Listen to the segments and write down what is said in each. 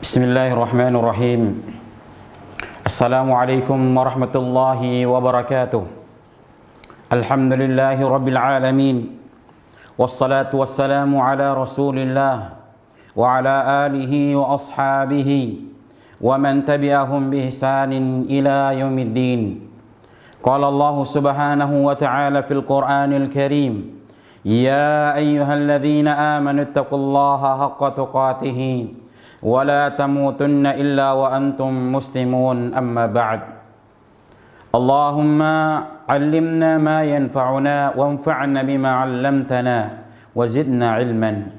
Bismillahirrahmanirrahim. Assalamualaikum warahmatullahi wabarakatuh. Alhamdulillahi rabbil alamin. Wassalatu wassalamu ala rasulillah wa ala alihi wa ashabihi wa man tabi'ahum bi ihsanin ila yaumiddin. Qala Allah subhanahu wa ta'ala fil Qur'anil Karim, ya ayyuhalladzina amanu ittaqullaha haqqa tuqatih wa la tamutunna illa wa antum muslimun, amma ba'd. Allahumma 'allimna ma yanfa'una wanfa'na bima 'allamtana wa zidna 'ilman.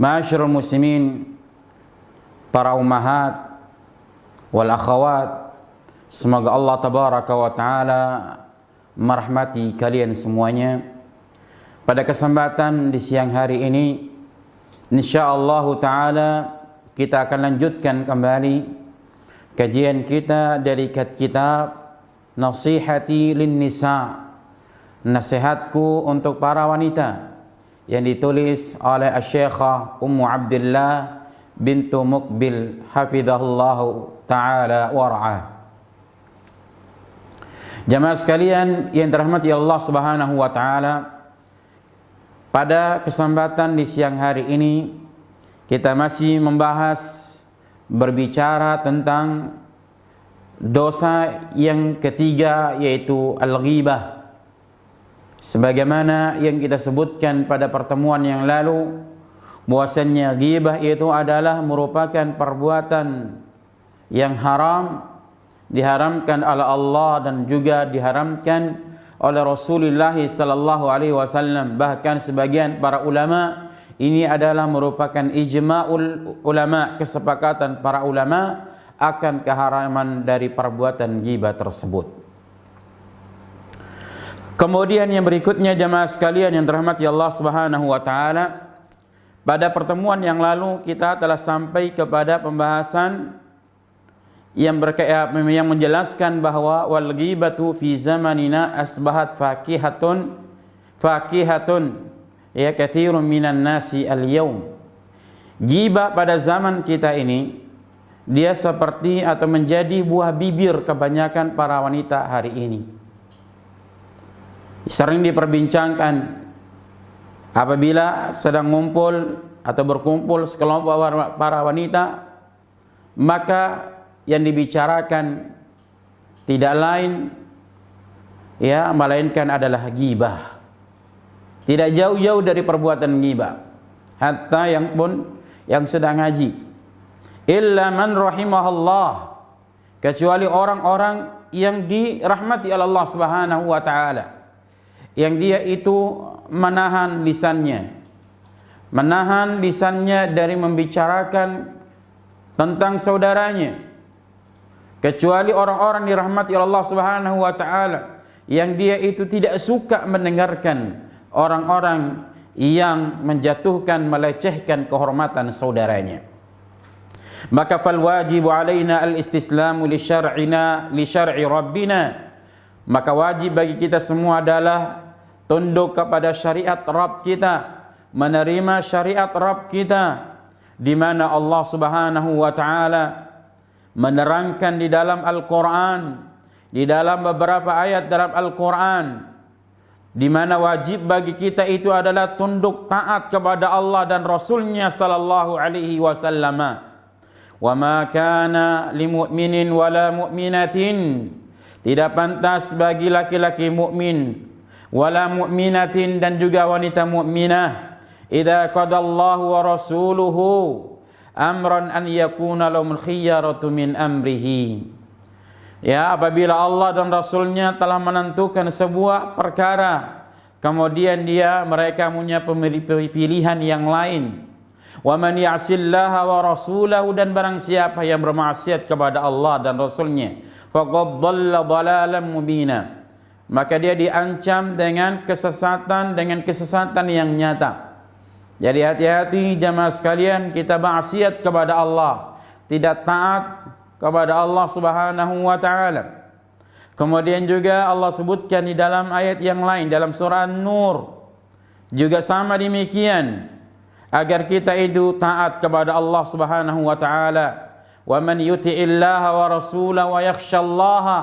Ma'asyiral muslimin, para ummahat wal akhawat, semoga Allah tabaraka wa taala merahmati kalian semuanya. Pada kesempatan di siang hari ini, insyaallah taala kita akan lanjutkan kembali kajian kita dari kitab Nasihati lin Nisa, nasihatku untuk para wanita, yang ditulis oleh Asy-Syekhah Ummu Abdillah bintu Muqbil hafizahullahu taala wa ra'ah. Jamaah sekalian yang dirahmati Allah Subhanahu wa taala, pada kesempatan di siang hari ini kita masih berbicara tentang dosa yang ketiga, yaitu al-ghibah. Sebagaimana yang kita sebutkan pada pertemuan yang lalu, bahwasannya ghibah itu adalah merupakan perbuatan yang haram, diharamkan oleh Allah dan juga diharamkan oleh Rasulullah sallallahu alaihi wasallam. Bahkan sebagian para ulama, ini adalah merupakan ijma'ul ulama, kesepakatan para ulama akan keharaman dari perbuatan ghibah tersebut. Kemudian yang berikutnya, jamaah sekalian yang dirahmati Allah Subhanahu wa taala, pada pertemuan yang lalu kita telah sampai kepada pembahasan yang menjelaskan bahwa wal ghibatu fi zamanina asbahat fakihatun ya katsirun minan nasi al-yaum. Ghibah pada zaman kita ini, dia seperti atau menjadi buah bibir kebanyakan para wanita hari ini. Sering diperbincangkan apabila sedang ngumpul atau berkumpul sekelompok para wanita, maka yang dibicarakan tidak lain melainkan adalah ghibah. Tidak jauh-jauh dari perbuatan ghibah. Hatta yang sedang ngaji, illa man rahimahullah, kecuali orang-orang yang dirahmati oleh Allah Subhanahu wa taala, yang dia itu menahan lisannya dari membicarakan tentang saudaranya. Kecuali orang-orang dirahmati oleh Allah Subhanahu wa taala, yang dia itu tidak suka mendengarkan orang-orang yang menjatuhkan, melecehkan kehormatan saudaranya. Maka fal wajibu alaina al-istislamu li syar'i rabbina, maka wajib bagi kita semua adalah tunduk kepada syariat Rabb kita, menerima syariat Rabb kita, di mana Allah Subhanahu wa taala menerangkan di dalam Al-Qur'an, di dalam beberapa ayat dalam Al-Qur'an, di mana wajib bagi kita itu adalah tunduk taat kepada Allah dan Rasulnya sallallahu alaihi wasallam. Wa ma kana limu'minin wala mu'minatin, tidak pantas bagi laki-laki mukmin wala mu'minatin dan juga wanita mukminah, idza qadallahu wa rasuluhu amran an yakuna lahumul khiyaratu min amrihi, apabila Allah dan Rasulnya telah menentukan sebuah perkara, kemudian mereka punya pilihan yang lain. Wa man ya'sillaha wa rasulahu, dan barang siapa yang bermaksiat kepada Allah dan Rasulnya, faqad dhalla dhalalan mubina, maka dia diancam dengan kesesatan yang nyata. Jadi hati-hati jamaah sekalian, kita maksiat kepada Allah, tidak taat kepada Allah Subhanahu wa taala. Kemudian juga Allah sebutkan di dalam ayat yang lain dalam surah An-Nur juga sama demikian. agar kita itu taat kepada Allah Subhanahu wa taala. Wa man yuti'illaha wa rasulahu wa yakhshallaha,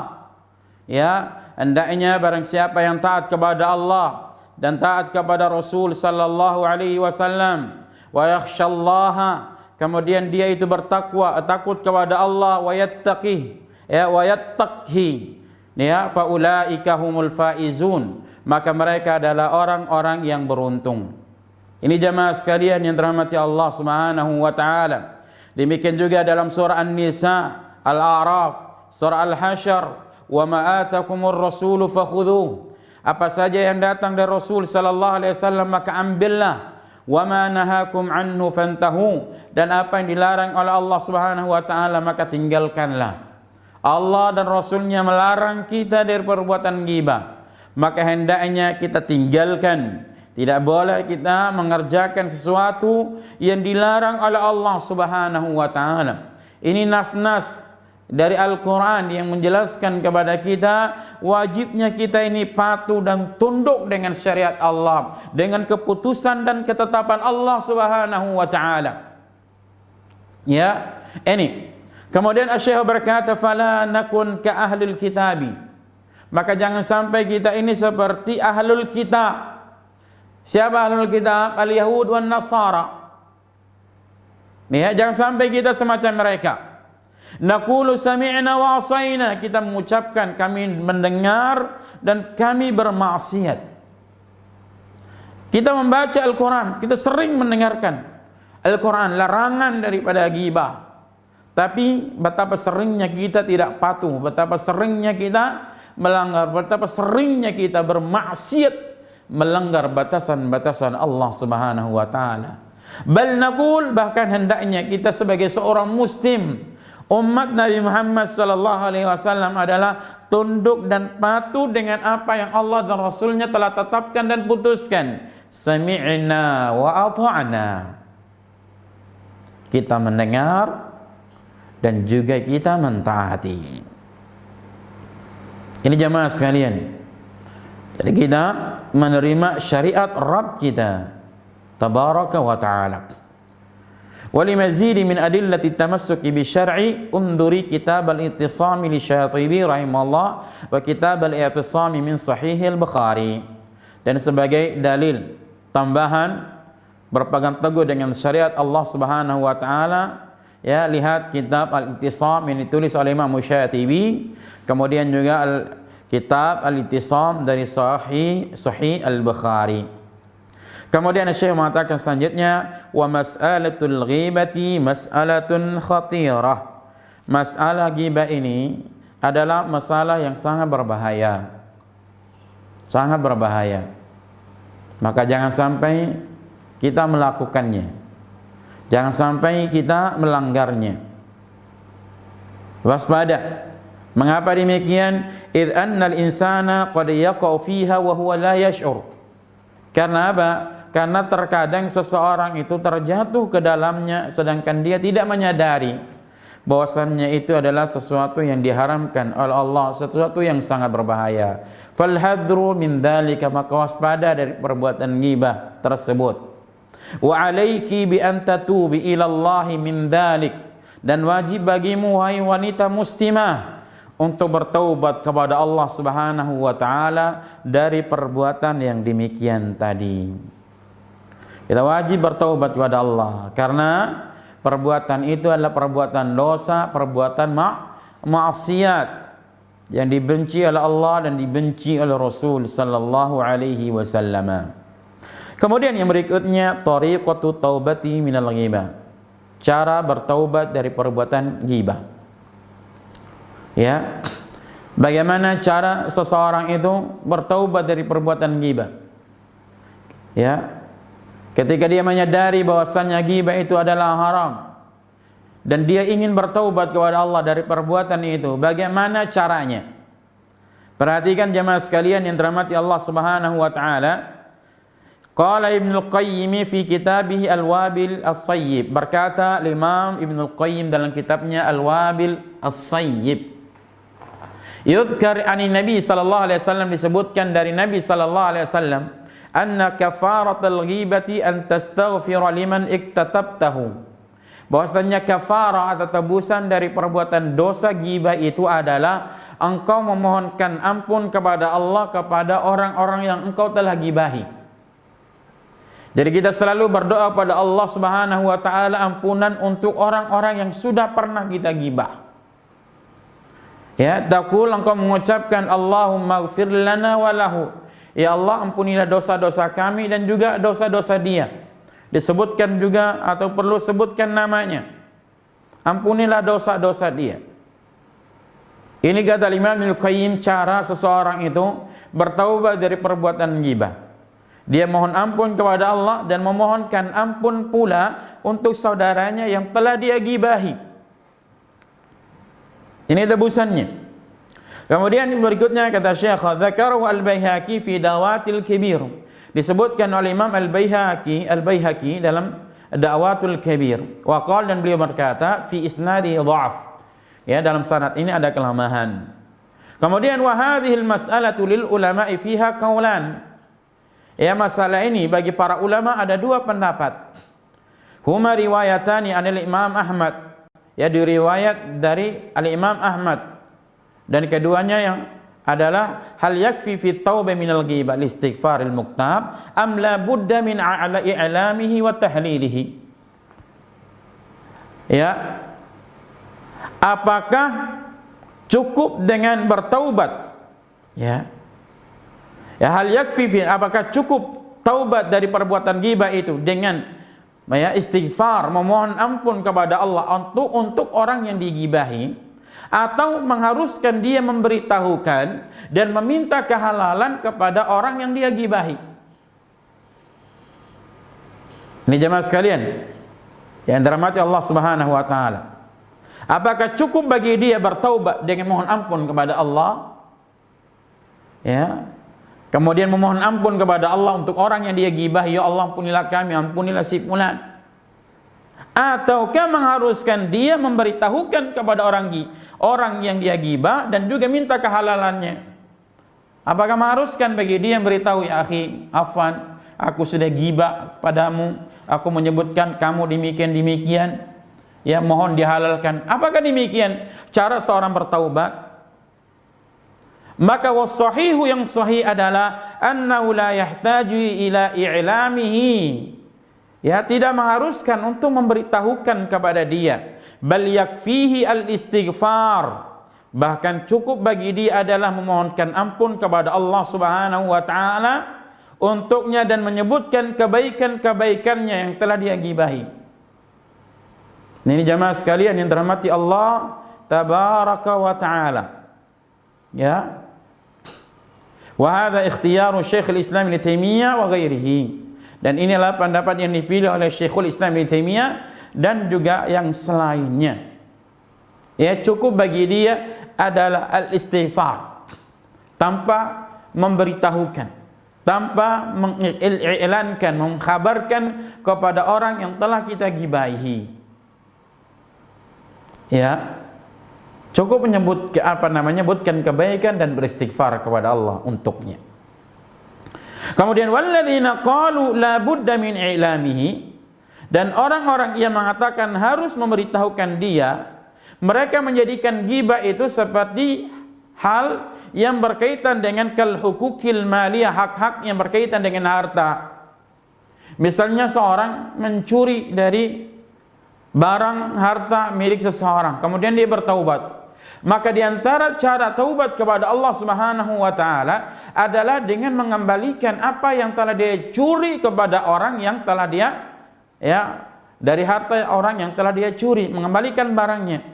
ya, hendaknya barang siapa yang taat kepada Allah dan taat kepada Rasul sallallahu alaihi wasallam, wa yakhshallaha, kemudian dia itu bertakwa, takut kepada Allah, wa yattaqih, ya, wa yattaqhi, ya, fa ulaika humul faizun, maka mereka adalah orang-orang yang beruntung. Ini jamaah sekalian yang dirahmati Allah Subhanahu wa taala. Demikian juga dalam surah An-Nisa, Al-A'raf, surah Al-Hasyr, wa ma atakumur rasulu fakhudhuh. Apa saja yang datang dari Rasul sallallahu alaihi wasallam maka ambillah. Wa ma nahakum anhu fantahu, dan apa yang dilarang oleh Allah Subhanahu wa taala maka tinggalkanlah. Allah dan Rasulnya melarang kita dari perbuatan ghibah, maka hendaknya kita tinggalkan. Tidak boleh kita mengerjakan sesuatu yang dilarang oleh Allah Subhanahu wa taala. Ini nas-nas dari Al-Quran yang menjelaskan kepada kita wajibnya kita ini patuh dan tunduk dengan syariat Allah, dengan keputusan dan ketetapan Allah Subhanahu wa taala. Ya, ini. Kemudian Asy-Syaikh berkata, "Fala nakun ka ahlul kitabi." Maka jangan sampai kita ini seperti ahlul kitab. Siapa ahlul kitab? Al-Yahud wan Nasara. Ya, jangan sampai kita semacam mereka. Naqulu sami'na wa asaina, kita mengucapkan kami mendengar dan kami bermaksiat. Kita membaca Al-Quran, kita sering mendengarkan Al-Quran, larangan daripada ghibah. Tapi betapa seringnya kita tidak patuh, betapa seringnya kita melanggar, betapa seringnya kita bermaksiat, melanggar batasan-batasan Allah Subhanahu wa taala. Bal naqul, bahkan hendaknya kita sebagai seorang muslim, umat Nabi Muhammad sallallahu alaihi wasallam adalah tunduk dan patuh dengan apa yang Allah dan Rasulnya telah tetapkan dan putuskan. Sami'na wa ata'na. Kita mendengar dan juga kita mentaati. Ini jamaah sekalian. Jadi kita menerima syariat Rabb kita tabaraka wa ta'ala. Walimazidi min adillati tamassuki bi syar'i unduri kitab al-i'tisam li Syatibi rahimahullah wa kitab al-i'tisam min sahih al-Bukhari. Dan sebagai dalil tambahan berpegang teguh dengan syariat Allah Subhanahu wa taala, ya, lihat kitab al-i'tisam yang ditulis oleh Imam Syatibi, kemudian juga kitab al-i'tisam dari sahih al-Bukhari. Kemudian Syekh mengatakan selanjutnya, wa mas'alatul ghibati mas'alatun khatirah. Masalah ghibah ini adalah masalah yang sangat berbahaya. Sangat berbahaya. Maka jangan sampai kita melakukannya. Jangan sampai kita melanggarnya. Waspada. Mengapa demikian? Idz annal insana qad yaqau fiha wa huwa la yash'ur. Karena apa? Karena terkadang seseorang itu terjatuh ke dalamnya sedangkan dia tidak menyadari bahwasannya itu adalah sesuatu yang diharamkan oleh Allah, sesuatu yang sangat berbahaya. Fal hadru min dzalika, maka waspada dari perbuatan ghibah tersebut. Wa alayki bi an tatubi ila Allah min dzalik, dan wajib bagimu wahai wanita muslimah untuk bertaubat kepada Allah Subhanahu wa taala dari perbuatan yang demikian tadi. Kita wajib bertaubat kepada Allah karena perbuatan itu adalah perbuatan dosa, perbuatan maksiat yang dibenci oleh Allah dan dibenci oleh Rasul sallallahu alaihi wasallam. Kemudian yang berikutnya, tariqatu taubati minal ghibah. Cara bertaubat dari perbuatan ghibah. Ya. Bagaimana cara seseorang itu bertaubat dari perbuatan ghibah? Ya. Ketika dia menyadari bahwasannya ghibah itu adalah haram dan dia ingin bertaubat kepada Allah dari perbuatan itu, bagaimana caranya? Perhatikan jemaah sekalian yang dirahmati Allah Subhanahu wa taala. Qala Ibnu Qayyim fi kitabih Al-Wabil As-Sayyib. Berkata Imam Ibnu Qayyim dalam kitabnya Al-Wabil As-Sayyib. Yudhkar ani Nabi sallallahu alaihi wasallam, disebutkan dari Nabi sallallahu alaihi wasallam, anna kafaratul ghibati an tastaghfira liman iktatabtahu. Bahwasanya kafarah atau tebusan dari perbuatan dosa ghibah itu adalah engkau memohonkan ampun kepada Allah kepada orang-orang yang engkau telah ghibahi. Jadi kita selalu berdoa pada Allah Subhanahu wa taala ampunan untuk orang-orang yang sudah pernah kita ghibah. Ya, taqul engkau mengucapkan Allahumma ighfir lana wa lahu. Ya Allah, ampunilah dosa-dosa kami dan juga dosa-dosa dia. Disebutkan juga atau perlu sebutkan namanya. Ampunilah dosa-dosa dia. Ini kata Imam Al-Qayyim cara seseorang itu bertaubat dari perbuatan ghibah. Dia mohon ampun kepada Allah dan memohonkan ampun pula untuk saudaranya yang telah dia ghibahi. Ini tebusannya. Kemudian berikutnya kata Syekh dzakarahu Al-Baihaqi fi Dawatil Kabir. Disebutkan oleh Imam Al-Baihaqi dalam Da'watul Kabir. Wa qala, dan beliau berkata fi isnadi dha'af. Ya, dalam sanad ini ada kelemahan. Kemudian wa hadhil mas'alatu lil ulama'i fiha qaulan. Ya, masalah ini bagi para ulama ada dua pendapat. Huma riwayatani anil Imam Ahmad. Ya, diriwayat dari Al-Imam Ahmad. Dan keduanya yang adalah hal yakfi fi taubah minal ghibah listighfaril muktab am la budda min i'lamihi wa tahlilihi. Ya, apakah cukup dengan bertaubat? Ya, hal yakfi fi, apakah cukup taubat dari perbuatan ghibah itu dengan istighfar, memohon ampun kepada Allah untuk orang yang dighibahi, atau mengharuskan dia memberitahukan dan meminta kehalalan kepada orang yang dia ghibahi? Ini jemaah sekalian yang dirahmati Allah Subhanahu wa taala. Apakah cukup bagi dia bertaubat dengan mohon ampun kepada Allah? Ya. Kemudian memohon ampun kepada Allah untuk orang yang dia ghibahi, ya Allah ampunilah kami, ampunilah si fulan. Ataukah mengharuskan dia memberitahukan kepada orang yang dia ghibah dan juga minta kehalalannya? Apakah mengharuskan bagi dia memberitahu, ya akhi, afwan, aku sudah ghibah padamu, aku menyebutkan kamu demikian, ya mohon dihalalkan. Apakah demikian cara seorang bertaubat? Maka was-sahihu, yang sahih adalah annahu la yahtaju ila i'lamihi. Ya, tidak mengharuskan untuk memberitahukan kepada dia. Bal yakfihi al-istighfar. Bahkan cukup bagi dia adalah memohonkan ampun kepada Allah Subhanahu wa taala untuknya dan menyebutkan kebaikan-kebaikannya yang telah dia ghibahi. Ini jamaah sekalian yang dirahmati Allah tabaraka wa taala. Ya. Wa hadha ikhtiyaru Syekhul Islam Ibnu Taimiyah wa ghairihi. Dan inilah pendapat yang dipilih oleh Syekhul Islam Ibnu Taimiyah dan juga yang selainnya. Ya, cukup bagi dia adalah al-istighfar tanpa memberitahukan, tanpa mengiklankan, mengkhabarkan kepada orang yang telah kita ghibahi. Ya, cukup menyebutkan kebaikan dan beristighfar kepada Allah untuknya. Kemudian walladzina qalu la budda min i'lamihi, dan orang-orang yang mengatakan harus memberitahukan dia, mereka menjadikan ghibah itu seperti hal yang berkaitan dengan kal hukukil maliyah, hak-hak yang berkaitan dengan harta. Misalnya seorang mencuri dari barang harta milik seseorang, kemudian dia bertaubat. Maka di antara cara taubat kepada Allah Subhanahu wa taala adalah dengan mengembalikan apa yang telah dia curi kepada orang yang telah dia, ya, dari harta orang yang telah dia curi, mengembalikan barangnya.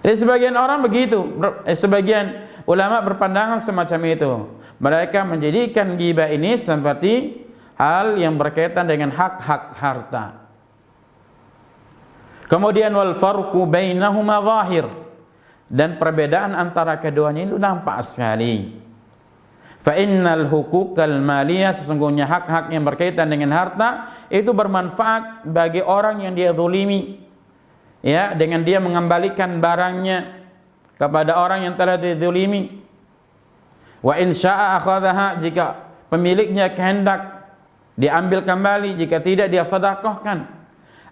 Sebagian orang begitu, sebagian ulama berpandangan semacam itu. Mereka menjadikan ghibah ini seperti hal yang berkaitan dengan hak-hak harta. Kemudian wal farqu bainahuma zahir, dan perbedaan antara keduanya itu nampak sekali. Fa innal hukukal maliyah, sesungguhnya hak-hak yang berkaitan dengan harta itu bermanfaat bagi orang yang dia zalimi, ya, dengan dia mengembalikan barangnya kepada orang yang telah dizalimi. Wa in syaa'a akhadhaha, jika pemiliknya kehendak diambil kembali, jika tidak dia sedekahkan.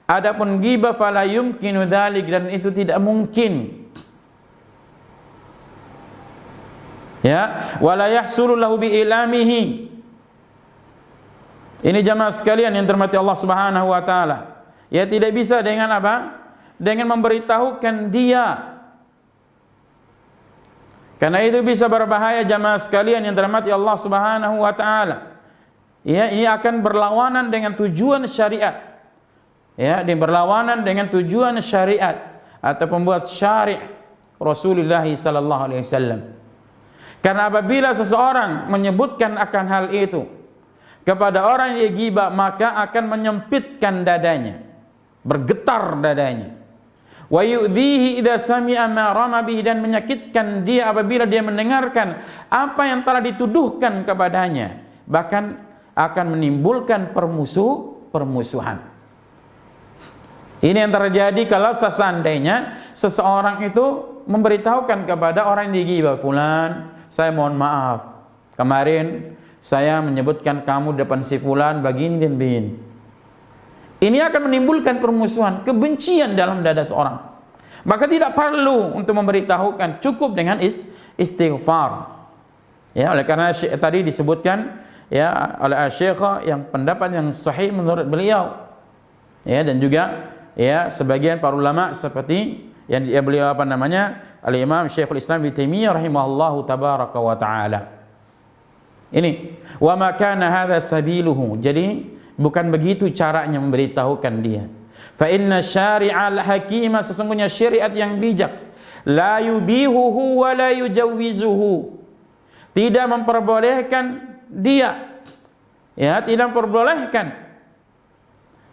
Adapun ghibah fala yumkinu dzalik, dan itu tidak mungkin. Ya, wala yahsulu lahu bi ilamihi. Ini jamaah sekalian yang dirahmati Allah Subhanahu wa taala. Ya, tidak bisa dengan apa? Dengan memberitahukan dia. Karena itu bisa berbahaya jamaah sekalian yang dirahmati Allah Subhanahu wa taala. Ya, ini akan berlawanan dengan tujuan syariat. Ya, dia berlawanan dengan tujuan syariat atau pembuat syari' Rasulullah sallallahu alaihi wasallam. Karena apabila seseorang menyebutkan akan hal itu kepada orang yang ghibah, maka akan menyempitkan dadanya, bergetar dadanya. Wa yu'dhihi idza sami'a ma rama bihi, dan menyakitkan dia apabila dia mendengarkan apa yang telah dituduhkan kepadanya, bahkan akan menimbulkan permusuhan. Ini yang terjadi kalau seandainya seseorang itu memberitahukan kepada orang yang dighibah, fulan, saya mohon maaf, kemarin saya menyebutkan kamu depan si fulan begini dan begini. Ini akan menimbulkan permusuhan, kebencian dalam dada seorang. Maka tidak perlu untuk memberitahukan, cukup dengan istighfar. Ya, oleh karena tadi disebutkan ya oleh Syekh yang pendapat yang sahih menurut beliau. Ya, dan juga ya sebagian para ulama seperti yang beliau Al-Imam Syekhul Islam Ibnu Taimiyah rahimahullahu tabaraka wa taala. Ini wa ma kana hadza sabiluhu. Jadi bukan begitu caranya memberitahukan dia. Fa inna syari'al hakima, sesungguhnya syariat yang bijak, la yubihuhu wa la yujawwizuhu, tidak memperbolehkan dia, ya, tidak memperbolehkan,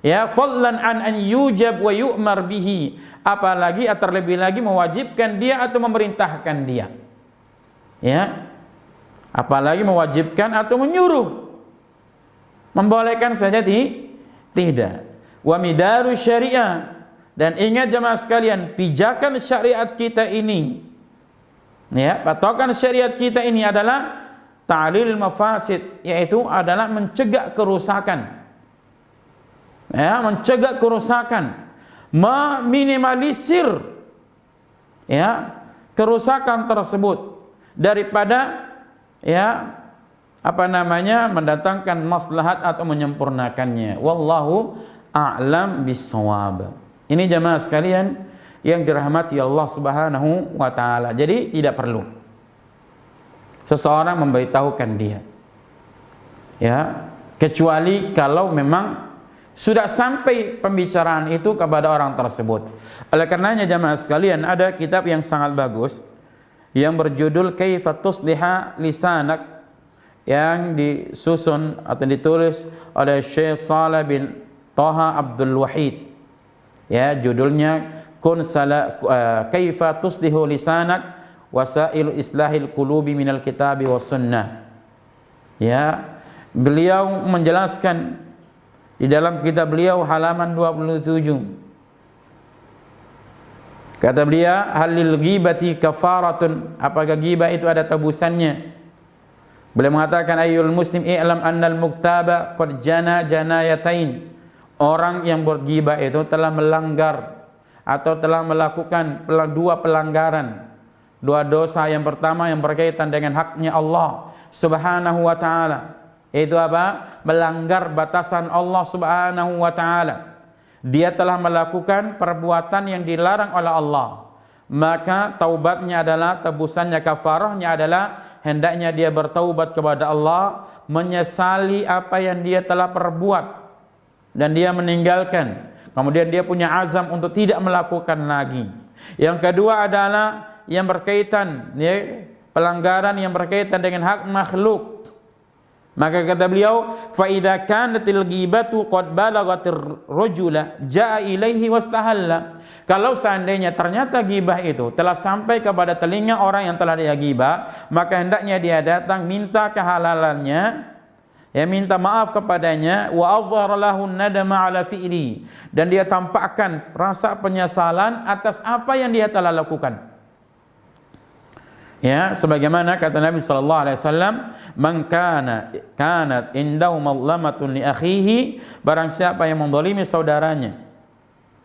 ya, fadlan an yujab wa yu'mar bihi, apalagi terlebih lagi mewajibkan dia atau memerintahkan dia, ya, apalagi mewajibkan atau menyuruh. Membolehkan saja tidak. Wa midaru syariah, dan ingat jemaah sekalian, pijakan syariat kita ini, ya, patokan syariat kita ini adalah ta'lil mafasid, yaitu adalah mencegah kerusakan. Ya, mencegah kerusakan, meminimalisir ya kerusakan tersebut daripada ya mendatangkan maslahat atau menyempurnakannya. Wallahu a'lam bissawab. Ini jemaah sekalian yang dirahmati Allah Subhanahu wa taala. Jadi tidak perlu seseorang memberitahukan dia, ya, kecuali kalau memang sudah sampai pembicaraan itu kepada orang tersebut. Oleh karenanya jemaah sekalian, ada kitab yang sangat bagus yang berjudul Kaifa Tusliha Lisanak, yang disusun atau ditulis oleh Syekh Shalih bin Thaha Abdul Wahid. Ya, judulnya Kaifa Tuslihu Lisanak Wasailu Islahil Qulubi Minal Kitabi was Sunnah. Ya, beliau menjelaskan di dalam kitab beliau halaman 27. Kata beliau, halil ghibati kafaratun, apakah ghibah itu ada tebusannya? Beliau mengatakan, ayyul muslim i'lam annal muktaba qad jana janayatain. Orang yang berghibah itu telah melanggar atau telah melakukan dua pelanggaran, dua dosa. Yang pertama yang berkaitan dengan haknya Allah Subhanahu wa taala. Itu apa? Melanggar batasan Allah Subhanahu wa taala. Dia telah melakukan perbuatan yang dilarang oleh Allah. Maka taubatnya adalah, tebusannya, kafarahnya adalah hendaknya dia bertaubat kepada Allah, menyesali apa yang dia telah perbuat dan dia meninggalkan. Kemudian dia punya azam untuk tidak melakukan lagi. Yang kedua adalah yang berkaitan, ya, pelanggaran yang berkaitan dengan hak makhluk. Maka kata beliau, fa idza kanatil ghibatu qad balagatir rajula jaa ilaihi wastahalla. Kalau seandainya ternyata ghibah itu telah sampai kepada telinga orang yang telah dia ghibah, maka hendaknya dia datang minta kehalalannya, ya, minta maaf kepadanya, wa adhhara lahu nadama ala fi'li, dan dia tampakkan rasa penyesalan atas apa yang dia telah lakukan. Ya, sebagaimana kata Nabi sallallahu alaihi wasallam, "Man kanat indahu madlamatun li akhihi", barang siapa yang menzalimi saudaranya,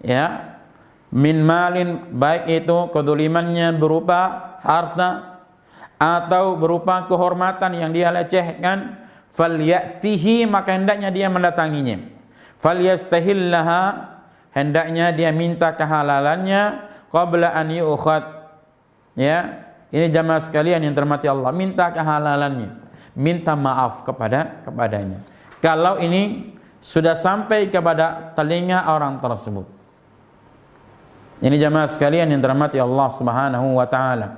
ya, min malin, baik itu kedzalimannya berupa harta atau berupa kehormatan yang dia lecehkan, falyatihi, maka hendaknya dia mendatanginya, falyastahillaha, hendaknya dia minta kehalalannya, qabla an yu'khad. Ya, ini jamaah sekalian yang terhormati Allah, minta kehalalannya, minta maaf kepadanya kalau ini sudah sampai kepada telinga orang tersebut. Ini jamaah sekalian yang terhormati Allah Subhanahu wa taala.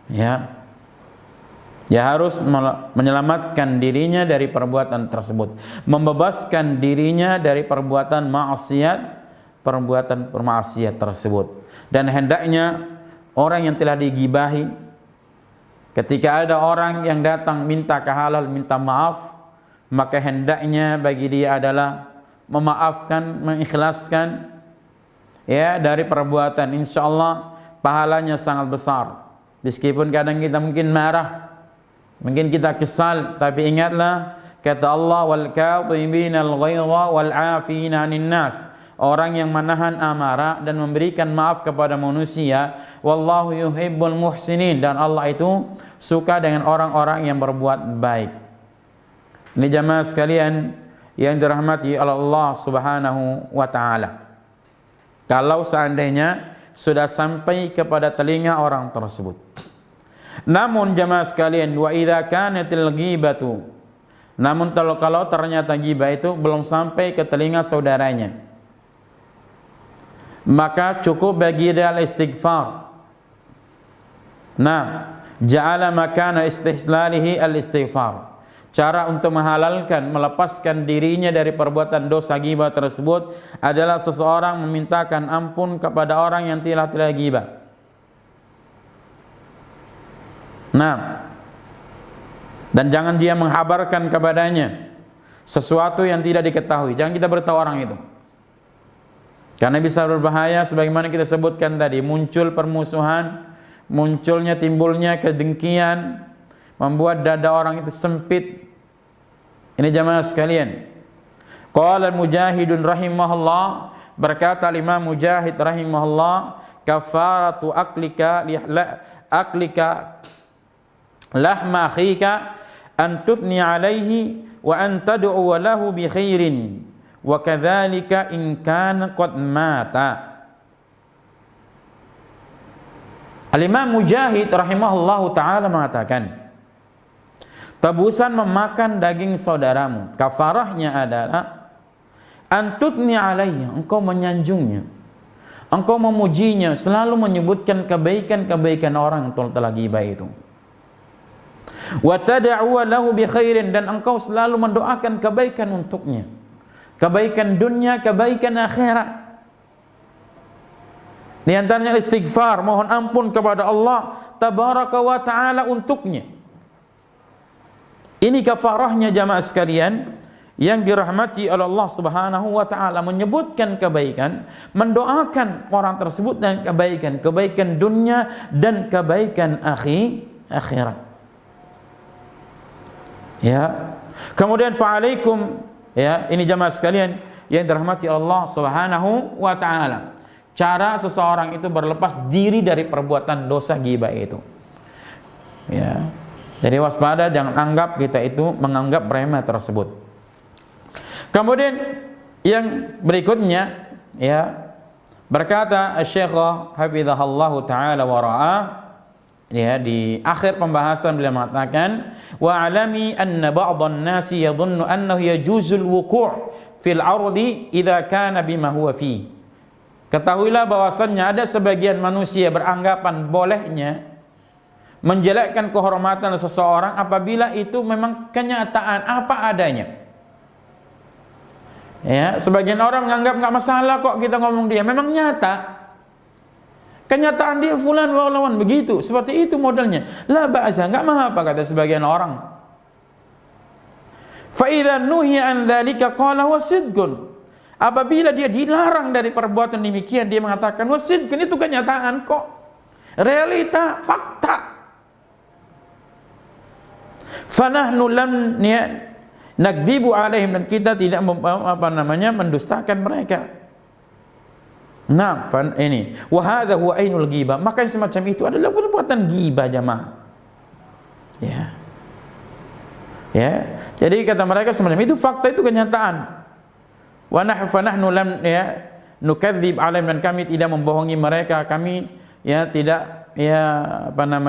Ya, dia harus menyelamatkan dirinya dari perbuatan tersebut, membebaskan dirinya dari perbuatan maksiat, perbuatan bermaksiat tersebut. Dan hendaknya orang yang telah digibahi, ketika ada orang yang datang minta kehalal, minta maaf, maka hendaknya bagi dia adalah memaafkan, mengikhlaskan, ya, dari perbuatan. Insyaallah pahalanya sangat besar. Meskipun kadang kita mungkin marah, mungkin kita kesal, tapi ingatlah kata Allah, wal kadhibinal ghaidha wal 'afina 'anil nas, orang yang menahan amarah dan memberikan maaf kepada manusia. Wallahu yuhibbul muhsinin, dan Allah itu suka dengan orang-orang yang berbuat baik. Ini jamaah sekalian yang dirahmati oleh Allah Subhanahu wa taala. Kalau seandainya sudah sampai kepada telinga orang tersebut. Namun jamaah sekalian, wa idza kanatil ghibatu, namun kalau ternyata ghibah itu belum sampai ke telinga saudaranya, maka cukup bagi dia al-istighfar. Nah, ja'ala makana istihlalihi al-istighfar. Cara untuk menghalalkan, melepaskan dirinya dari perbuatan dosa ghibah tersebut adalah seseorang memintakan ampun kepada orang yang telah ghibah. Nah, dan jangan dia menghabarkan kepadanya sesuatu yang tidak diketahui. Jangan kita beritahu orang itu, karena bisa berbahaya. Sebagaimana kita sebutkan tadi, muncul permusuhan, timbulnya kedengkian, membuat dada orang itu sempit. Ini jamaah sekalian. Qala Mujahidun rahimahullah, berkata Imam Mujahid rahimahullah, kafaratu aklika lahma akhika an tuthni alaihi wa an tad'u lahu bi khairin wa kadzalika in kana qad mata. Al-Imam Mujahid rahimahullahu taala mengatakan, tebusan memakan daging saudaramu, kafarahnya adalah antutni alaihi, engkau menyanjungnya, engkau memujinya, selalu menyebutkan kebaikan-kebaikan orang yang telah ghibah itu. Wa tad'u lahu bi khairin, dan engkau selalu mendoakan kebaikan untuknya, kebaikan dunia, kebaikan akhirat. Di antaranya istighfar, mohon ampun kepada Allah tabaraka wa taala untuknya. Ini kafarahnya jamaah sekalian yang dirahmati oleh Allah Subhanahu wa taala, menyebutkan kebaikan, mendoakan orang tersebut dan kebaikan dunia dan kebaikan akhirat. Ya. Kemudian fa'alaikum, ya, ini jamaah sekalian yang dirahmati Allah Subhanahu wa taala. Cara seseorang itu berlepas diri dari perbuatan dosa ghibah itu. Ya. Jadi waspada, jangan anggap kita itu menganggap remeh tersebut. Kemudian yang berikutnya, ya, berkata Syekh Hafizahullahu taala wa ra'ah, ya, di akhir pembahasan beliau mengatakan, wa alami anna ba'dhan nasi yadhunnu annahu yajuzul wuqu' fil ardi idza kana bima huwa fi. Ketahuilah bahwasannya ada sebagian manusia beranggapan bolehnya menjelekkan kehormatan seseorang apabila itu memang kenyataan apa adanya. Ya, sebagian orang menganggap enggak masalah kok kita ngomong dia, memang nyata. Kenyataan dia fulan wa lawan begitu, seperti itu modelnya. La ba'sa, enggak mengapa kata sebagian orang. Fa idza nuhiya an dzalika qala wasidqun. Apabila dia dilarang dari perbuatan demikian, dia mengatakan wasidqun, itu kenyataan kok. Realita, fakta. Fanahnu lam nakdzibu alaihim, dan kita tidak mendustakan mereka. Nah, ini wa hadza huwa ainul ghibah. Maka yang semacam itu adalah perbuatan ghibah, jamaah. Ya. Ya. Jadi kata mereka semacam itu fakta, itu kenyataan. Wa nahnu lam nukadzib alaihim, dan kami tidak membohongi mereka, kami tidak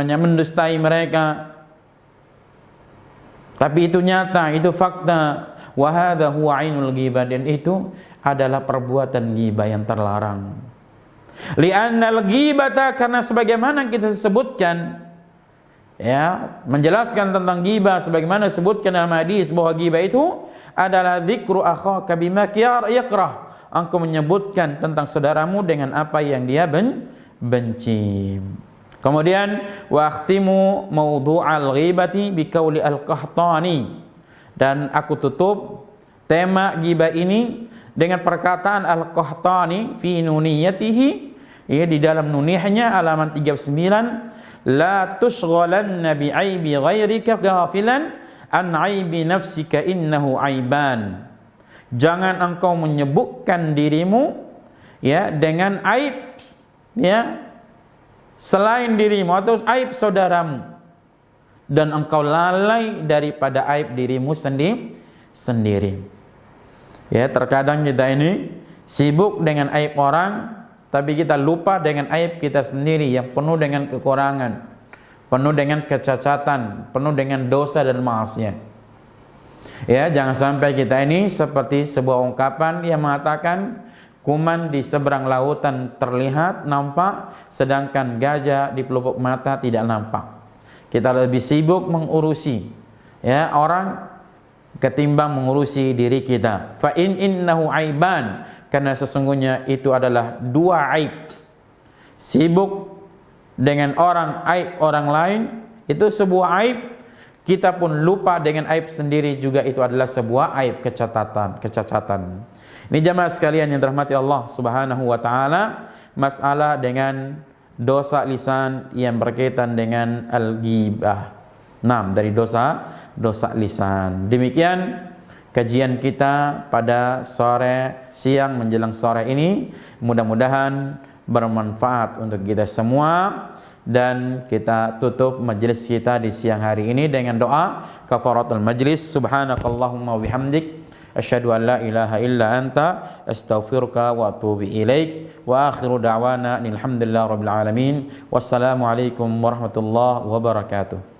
mendustai mereka. Tapi itu nyata, itu fakta. Wa hadza huwa ainul ghibah, dan itu adalah perbuatan ghibah yang terlarang. Li'annal ghibata, karena sebagaimana kita sebutkan, menjelaskan tentang ghibah sebagaimana disebutkan dalam hadis bahwa ghibah itu adalah dzikru akhaka bima yakrah. Engkau menyebutkan tentang saudaramu dengan apa yang dia benci. Kemudian wa akhtimu mawdu'al ghibati biqauli al-Qahtani, dan aku tutup tema ghibah ini dengan perkataan al-Qahtani fi nuniyatihi, di dalam nunihnya halaman 39, la tushghalanna bi aibi ghairika ghafilan an aibi nafsika innahu aiban. Jangan engkau menyebutkan dirimu dengan aib selain dirimu atau aib saudaramu, dan engkau lalai daripada aib dirimu sendiri. Terkadang kita ini sibuk dengan aib orang, tapi kita lupa dengan aib kita sendiri yang penuh dengan kekurangan, penuh dengan kecacatan, penuh dengan dosa dan maksiat. Jangan sampai kita ini seperti sebuah ungkapan yang mengatakan, kuman di seberang lautan terlihat nampak, sedangkan gajah di pelupuk mata tidak nampak. Kita lebih sibuk mengurusi orang ketimbang mengurusi diri kita. Fa innahu aiban, karena sesungguhnya itu adalah dua aib. Sibuk dengan aib orang lain itu sebuah aib, kita pun lupa dengan aib sendiri juga itu adalah sebuah aib, kecacatan. Ini jamaah sekalian yang dirahmati Allah Subhanahu wa taala, masalah dengan dosa lisan yang berkaitan dengan al-ghibah. Dari dosa lisan. Demikian kajian kita pada siang menjelang sore ini. Mudah-mudahan bermanfaat untuk kita semua, dan kita tutup majelis kita di siang hari ini dengan doa kafaratul majlis. Subhanakallahumma wa bihamdik, asyhadu an la ilaha illa anta, astaghfiruka wa atubu ilaik. Wa akhiru da'wana alhamdulillahi rabbil alamin. Wassalamu alaikum warahmatullahi wabarakatuh.